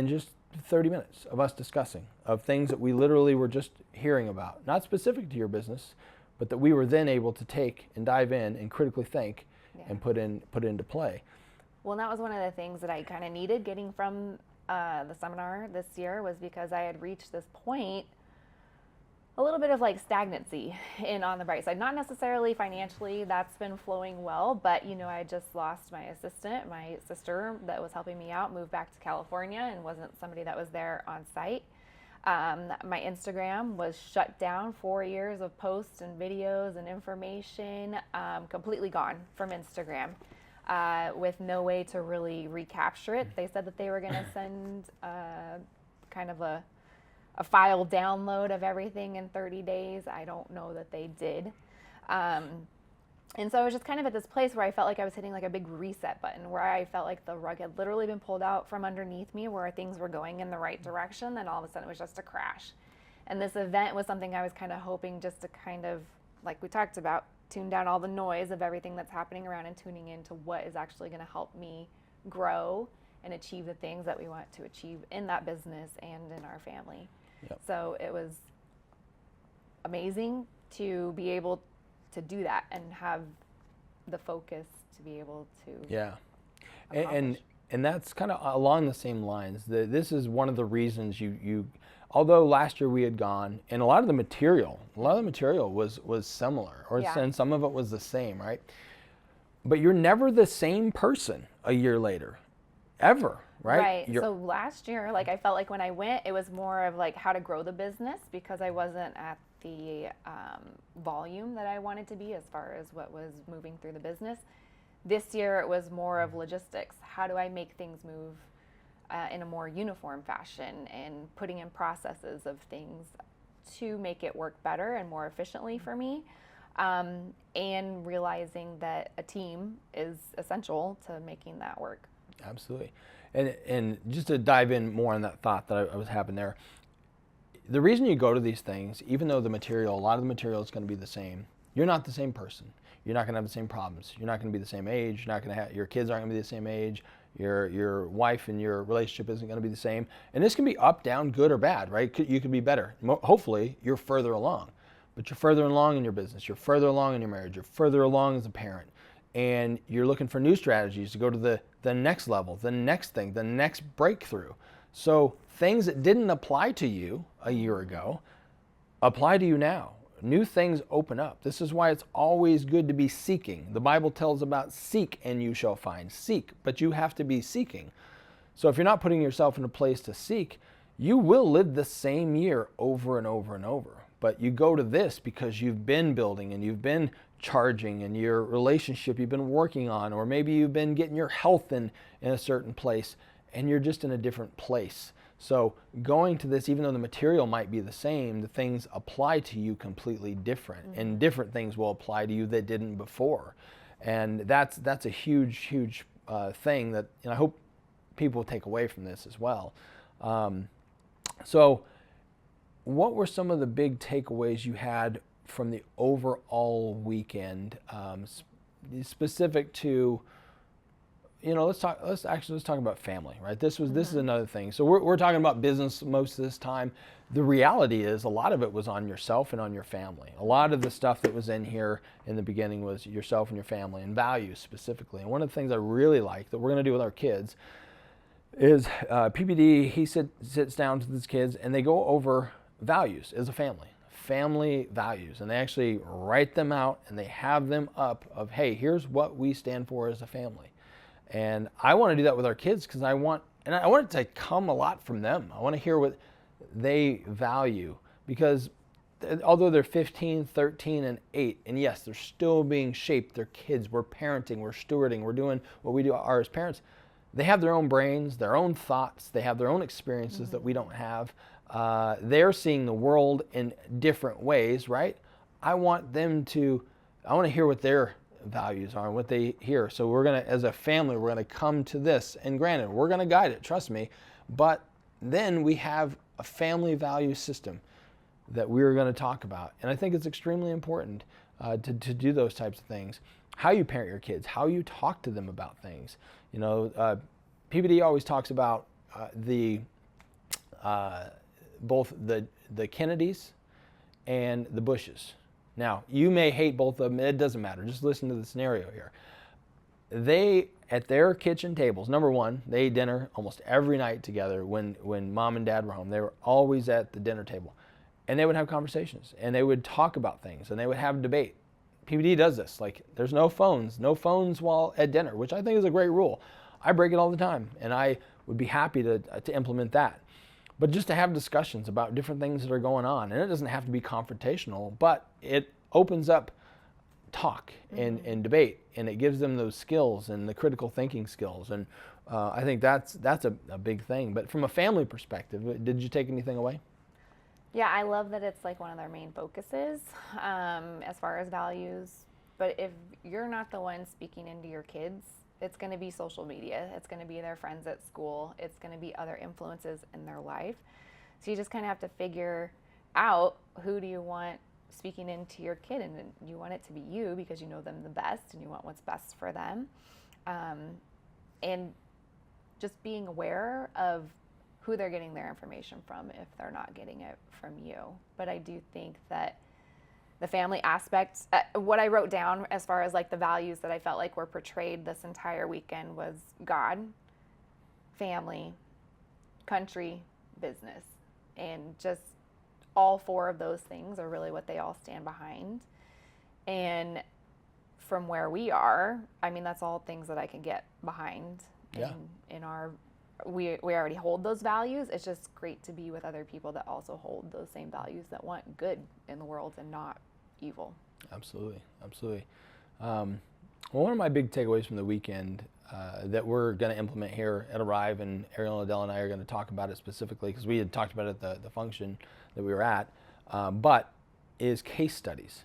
just 30 minutes of us discussing of things that we literally were just hearing about, not specific to your business, but that we were then able to take and dive in and critically think and put into play. Well, that was one of the things that I kind of needed getting from the seminar this year, was because I had reached this point a little bit of like stagnancy in on the bright side. Not necessarily financially, that's been flowing well, but you know, I just lost my assistant, my sister that was helping me out, moved back to California and wasn't somebody that was there on site. My Instagram was shut down, 4 years of posts and videos and information, completely gone from Instagram. With no way to really recapture it. They said that they were going to send kind of a file download of everything in 30 days. I don't know that they did. And so I was just kind of at this place where I felt like I was hitting like a big reset button, where I felt like the rug had literally been pulled out from underneath me, where things were going in the right direction. Then all of a sudden it was just a crash. And this event was something I was kind of hoping just to kind of, like we talked about, tune down all the noise of everything that's happening around and tuning into what is actually going to help me grow and achieve the things that we want to achieve in that business and in our family. Yep. So it was amazing to be able to do that and have the focus to be able to and that's kind of along the same lines. This is one of the reasons you although last year we had gone, and a lot of the material was similar, and some of it was the same, right? But you're never the same person a year later, ever, right? Right. So last year, like I felt like when I went, it was more of like how to grow the business because I wasn't at the volume that I wanted to be as far as what was moving through the business. This year, it was more of logistics. How do I make things move in a more uniform fashion, and putting in processes of things to make it work better and more efficiently for me, and realizing that a team is essential to making that work. Absolutely. And just to dive in more on that thought that I was having there, the reason you go to these things, even though a lot of the material is going to be the same, you're not the same person. You're not going to have the same problems. You're not going to be the same age. You're not going to have, your kids aren't going to be the same age. Your wife and your relationship isn't going to be the same. And this can be up, down, good or bad, right? You could be better. Hopefully, you're further along. But you're further along in your business. You're further along in your marriage. You're further along as a parent. And you're looking for new strategies to go to the next level, the next thing, the next breakthrough. So things that didn't apply to you a year ago apply to you now. New things open up. This is why it's always good to be seeking. The Bible tells about seek and you shall find. Seek, but you have to be seeking. So if you're not putting yourself in a place to seek, you will live the same year over and over and over. But you go to this because you've been building and you've been charging, and your relationship you've been working on, or maybe you've been getting your health in a certain place and you're just in a different place. So going to this, even though the material might be the same, the things apply to you completely different, and different things will apply to you that didn't before. And that's a huge thing that I hope people take away from this as well. So what were some of the big takeaways you had from the overall weekend, specific to, let's talk about family, right? This is another thing. So we're talking about business most of this time. The reality is a lot of it was on yourself and on your family. A lot of the stuff that was in here in the beginning was yourself and your family and values specifically. And one of the things I really like that we're going to do with our kids is PPD, he sits down with his kids and they go over values as a family values, and they actually write them out and they have them up of, hey, here's what we stand for as a family. And I want to do that with our kids because I want it to come a lot from them. I want to hear what they value, because although they're 15, 13, and 8, and yes, they're still being shaped, they're kids, we're parenting, we're stewarding, we're doing what we do as parents. They have their own brains, their own thoughts, they have their own experiences that we don't have. They're seeing the world in different ways, right? I want to hear what their values are and what they hear. So we're going to, as a family, we're going to come to this. And granted, we're going to guide it, trust me. But then we have a family value system that we're going to talk about. And I think it's extremely important to do those types of things. How you parent your kids, how you talk to them about things. PPD always talks about both the Kennedys and the Bushes. Now, you may hate both of them. It doesn't matter. Just listen to the scenario here. They, at their kitchen tables, number one, they ate dinner almost every night together when mom and dad were home. They were always at the dinner table. and they would have conversations, and they would talk about things, and they would have debate. PBD does this. Like, there's no phones while at dinner, which I think is a great rule. I break it all the time, and I would be happy to implement that. But just to have discussions about different things that are going on, and it doesn't have to be confrontational, but it opens up talk and debate, and it gives them those skills and the critical thinking skills, and I think that's a big thing. But from a family perspective, did you take anything away? Yeah, I love that it's like one of their main focuses as far as values. But if you're not the one speaking into your kids, it's going to be social media. It's going to be their friends at school. It's going to be other influences in their life. So you just kind of have to figure out, who do you want speaking into your kid, and you want it to be you because you know them the best and you want what's best for them. And just being aware of who they're getting their information from if they're not getting it from you. But I do think that the family aspect, what I wrote down as far as like the values that I felt like were portrayed this entire weekend was God, family, country, business. And just all four of those things are really what they all stand behind. And from where we are, I mean, that's all things that I can get behind. Yeah. In our, we already hold those values. It's just great to be with other people that also hold those same values, that want good in the world and not evil. Absolutely. Well, one of my big takeaways from the weekend that we're going to implement here at Arrive, and Ariel and Adele and I are going to talk about it specifically because we had talked about it at the function that we were at, but is case studies.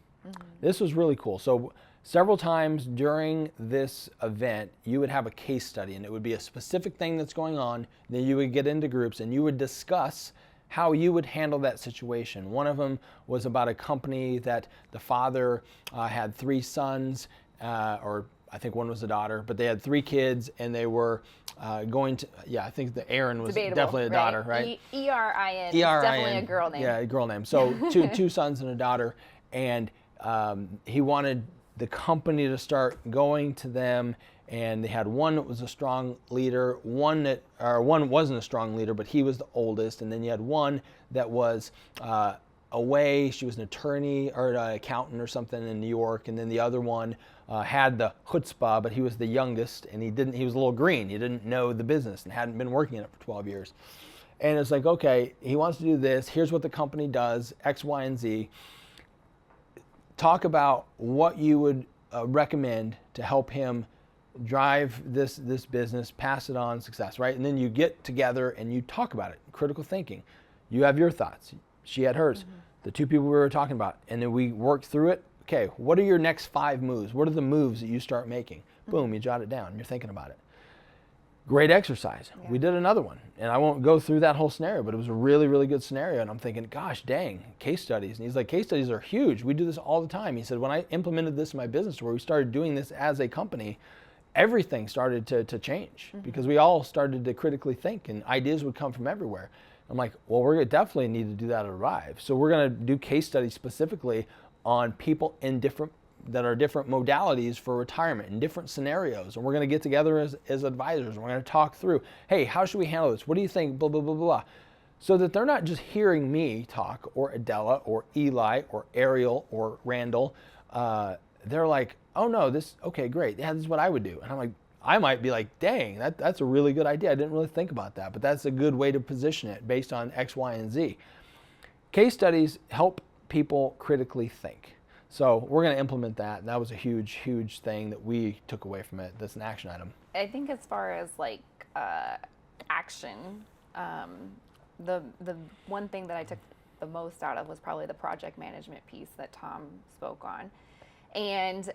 This was really cool. So several times during this event, you would have a case study, and it would be a specific thing that's going on. Then you would get into groups and you would discuss how you would handle that situation. One of them was about a company that the father had 3 sons, or I think one was a daughter, but they had 3 kids, and they were going to, I think the Aaron was Debatable, definitely a daughter, right? E-R-I-N, definitely a girl name. Yeah, a girl name. So two sons and a daughter, and he wanted the company to start going to them, and they had one that was a strong leader, one wasn't a strong leader, but he was the oldest, and then you had one that was away. She was an attorney or an accountant or something in New York, and then the other one had the chutzpah, but he was the youngest, and he was a little green. He didn't know the business and hadn't been working in it for 12 years. And it's like, okay, he wants to do this. Here's what the company does, X, Y, and Z. Talk about what you would recommend to help him drive this business, pass it on, success, right? And then you get together and you talk about it, critical thinking. You have your thoughts. She had hers. The 2 people we were talking about. And then we worked through it. Okay, what are your next 5 moves? What are the moves that you start making? Boom, you jot it down. You're thinking about it. Great exercise. Yeah. We did another one, and I won't go through that whole scenario, but it was a really, really good scenario. And I'm thinking, gosh, dang, case studies. And he's like, case studies are huge. We do this all the time. He said, when I implemented this in my business, where we started doing this as a company, everything started to change because we all started to critically think, and ideas would come from everywhere. I'm like, well, we're going to definitely need to do that at Arrive. So we're going to do case studies specifically on people in different modalities for retirement in different scenarios. And we're going to get together as advisors. And we're going to talk through, hey, how should we handle this? What do you think? Blah, blah, blah, blah. So that they're not just hearing me talk, or Adela or Eli or Ariel or Randall. They're like, oh no, okay, great. Yeah, this is what I would do. And I'm like, I might be like, dang, that's a really good idea. I didn't really think about that, but that's a good way to position it based on X, Y, and Z. Case studies help people critically think. So we're going to implement that, and that was a huge, huge thing that we took away from it. That's an action item. I think as far as like action, the one thing that I took the most out of was probably the project management piece that Tom spoke on. And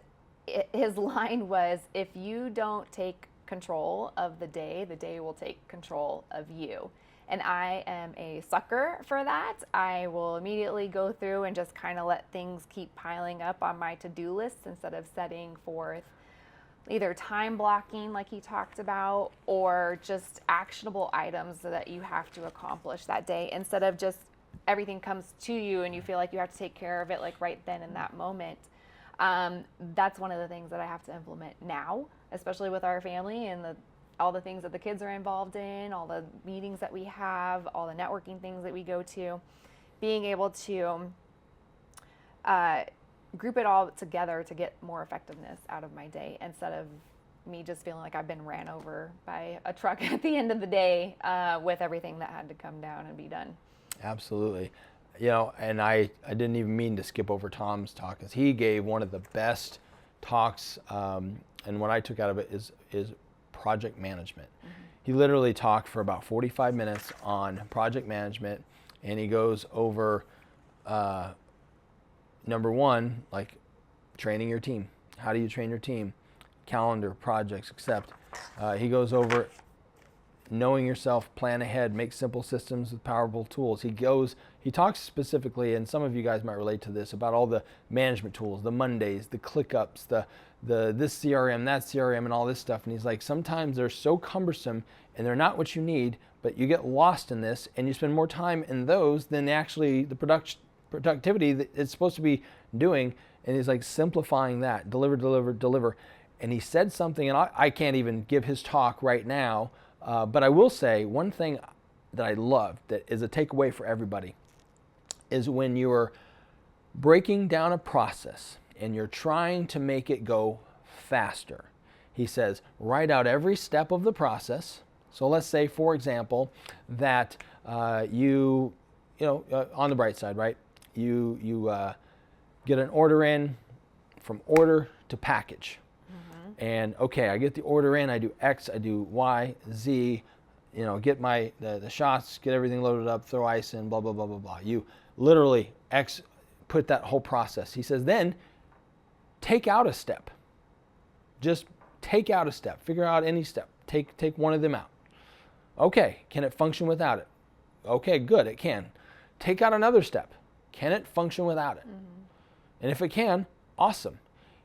his line was, if you don't take control of the day will take control of you. And I am a sucker for that. I will immediately go through and just kind of let things keep piling up on my to-do list instead of setting forth either time blocking like he talked about, or just actionable items that you have to accomplish that day, instead of just everything comes to you and you feel like you have to take care of it like right then in that moment. That's one of the things that I have to implement now, especially with our family and all the things that the kids are involved in, all the meetings that we have, all the networking things that we go to, being able to group it all together to get more effectiveness out of my day instead of me just feeling like I've been ran over by a truck at the end of the day with everything that had to come down and be done. Absolutely. And I didn't even mean to skip over Tom's talk, because he gave one of the best talks, and what I took out of it is project management. Mm-hmm. He literally talked for about 45 minutes on project management, and he goes over number one, like training your team. How do you train your team? Calendar, projects, accept. He goes over knowing yourself, plan ahead, make simple systems with powerful tools. He talks specifically, and some of you guys might relate to this, about all the management tools, the Mondays, the ClickUps, the this CRM, that CRM, and all this stuff. And he's like, sometimes they're so cumbersome and they're not what you need, but you get lost in this and you spend more time in those than actually the productivity that it's supposed to be doing. And he's like simplifying that, deliver. And he said something, and I can't even give his talk right now, but I will say one thing that I love that is a takeaway for everybody is when you're breaking down a process and you're trying to make it go faster. He says, write out every step of the process. So let's say, for example, that on the bright side, right? You get an order in, from order to package. And okay, I get the order in, I do X, I do Y, Z, get the shots, get everything loaded up, throw ice in, blah, blah, blah, blah, blah. You literally put that whole process. He says, then take out a step. Just take out a step. Figure out any step. Take one of them out. Okay, can it function without it? Okay, good, it can. Take out another step. Can it function without it? Mm-hmm. And if it can, awesome.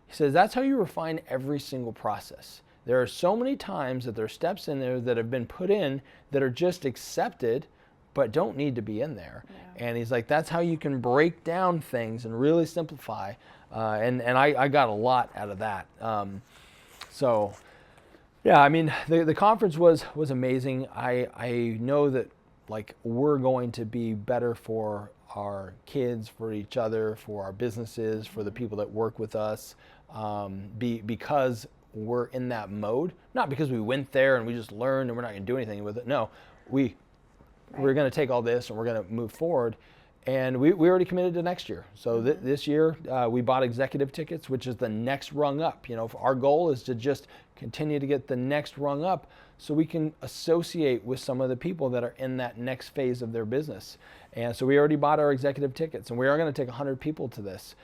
He says that's how you refine every single process. There are so many times that there are steps in there that have been put in that are just accepted but don't need to be in there. Yeah. And he's like, that's how you can break down things and really simplify. And I got a lot out of that. So yeah, I mean, the conference was amazing. I know that like we're going to be better for our kids, for each other, for our businesses, for the people that work with us, because we're in that mode. Not because we went there and we just learned and we're not going to do anything with it. No, we're going to take all this and we're going to move forward. And we already committed to next year. So this year we bought executive tickets, which is the next rung up. Our goal is to just continue to get the next rung up so we can associate with some of the people that are in that next phase of their business. And so we already bought our executive tickets, and we are going to take 100 people to this.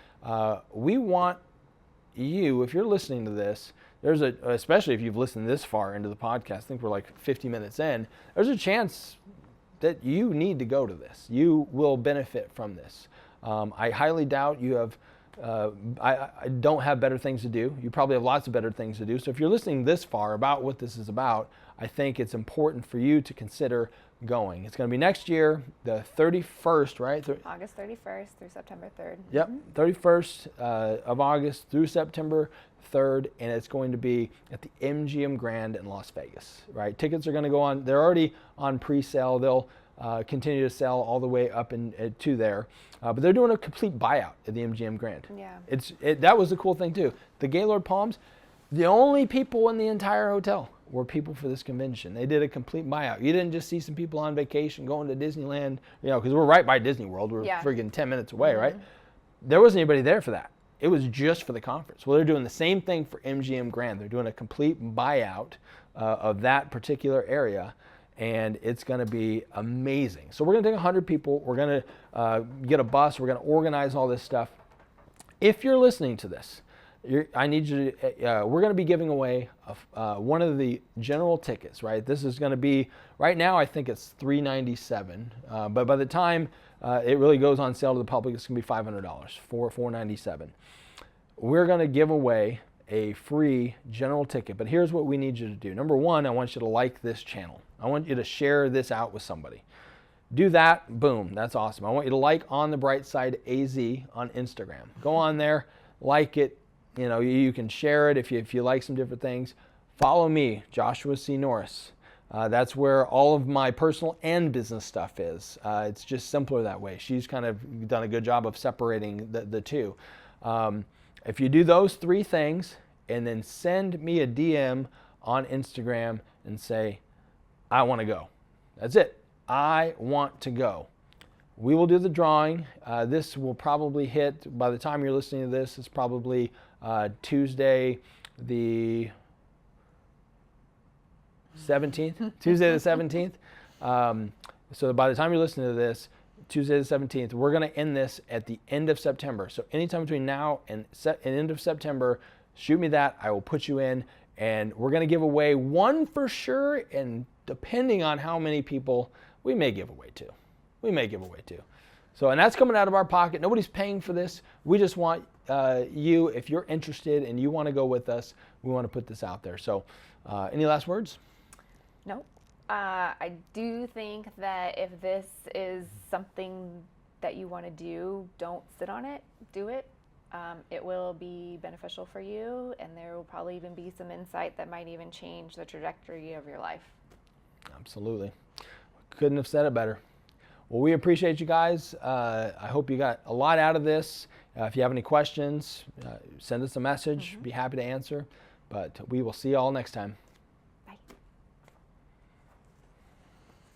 We want you, if you're listening to this, especially if you've listened this far into the podcast, I think we're like 50 minutes in, there's a chance that you need to go to this. You will benefit from this. I highly doubt you have, I don't have better things to do. You probably have lots of better things to do. So if you're listening this far about what this is about, I think it's important for you to consider going. It's going to be next year, the 31st, right? August 31st through September 3rd. Yep, 31st of August through September 3rd, and it's going to be at the MGM Grand in Las Vegas, right? Tickets are going to go on. They're already on pre-sale. They'll continue to sell all the way up to there. But they're doing a complete buyout at the MGM Grand. Yeah. That was the cool thing too. The Gaylord Palms, the only people in the entire hotel were people for this convention. They did a complete buyout. You didn't just see some people on vacation going to Disneyland, because we're right by Disney World. We're friggin' 10 minutes away, right? There wasn't anybody there for that. It was just for the conference. Well, they're doing the same thing for MGM Grand. They're doing a complete buyout of that particular area, and it's going to be amazing. So we're going to take 100 people. We're going to get a bus. We're going to organize all this stuff. If you're listening to this, I need you to, we're going to be giving away one of the general tickets, right? This is going to be, right now I think it's $397, but by the time it really goes on sale to the public, it's going to be $500 for $497. We're going to give away a free general ticket, but here's what we need you to do. Number one, I want you to like this channel. I want you to share this out with somebody. Do that, boom, that's awesome. I want you to like On the Bright Side AZ on Instagram. Go on there, like it. You can share it if you like some different things. Follow me, Joshua C. Norris. That's where all of my personal and business stuff is. It's just simpler that way. She's kind of done a good job of separating the two. If you do those 3 things and then send me a DM on Instagram and say, I want to go. That's it. I want to go. We will do the drawing. This will probably hit, by the time you're listening to this, it's probably Tuesday the 17th. Tuesday the 17th. So by the time you're listening to this, Tuesday the 17th, we're going to end this at the end of September. So anytime between now and end of September, shoot me that. I will put you in, and we're going to give away 1 for sure, and depending on how many people, we may give away 2. We may give away 2. So, and that's coming out of our pocket. Nobody's paying for this. We just want you, if you're interested and you want to go with us, we want to put this out there. So, any last words? No. I do think that if this is something that you want to do, don't sit on it. Do it. It will be beneficial for you, and there will probably even be some insight that might even change the trajectory of your life. Absolutely. Couldn't have said it better. Well, we appreciate you guys. I hope you got a lot out of this. If you have any questions, send us a message. Be happy to answer. But we will see you all next time.